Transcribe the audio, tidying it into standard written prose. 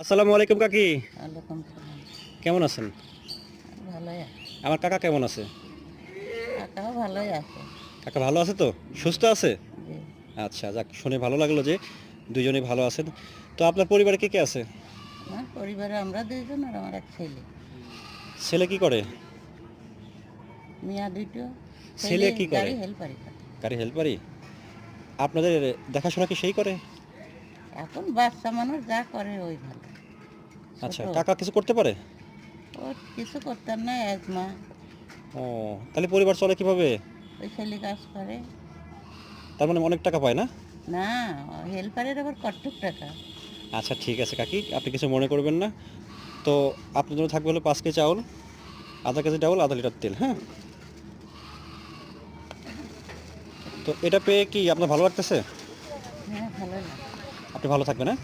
আসসালামু আলাইকুম কাকি। ওয়ালাইকুম সালাম। কেমন আছেন? ভালোই আছে। আমার কাকা কেমন আছে? কাকাও ভালোই আছে। কাকা ভালো আছে তো? সুস্থ আছে? জি। আচ্ছা, যাক শুনে ভালো লাগলো যে দুজনেই ভালো আছেন। তো আপনার পরিবারে কে আছে? আমার পরিবারে আমরা ২ জন আর আমার এক ছেলে। ছেলে কি করে? মেয়ে ২ টো। ছেলে কি করে? গাড়ি হেল্পারি করে। গাড়ি হেল্পারই? আপনাদের দেখাশোনা কি সেই করে? এখন বাচ্চা মানুষ যা করে ওই ভালো। আচ্ছা, ছোট, কাকা কিছু করতে পারে? ও কিছু করতেন না এজমা। ও, তাহলে পরিবার চলে কিভাবে? ওই ছেলে কাজ করে। তার মানে অনেক টাকা পায় না? না, হেল্পারের আবার কট্টুক টাকা। আচ্ছা ঠিক আছে কাকি, আপনি কিছু মনে করবেন না। তো আপনার জন্য থাকবে হলো ৫ কেজি চাউল, আধা কেজি ডাউল, আধা লিটার তেল, হ্যাঁ? তো এটা পেয়ে কি আপনার ভালো লাগতেছে? হ্যাঁ, ভালো লাগে। আপনি ভালো থাকবেন, হ্যাঁ?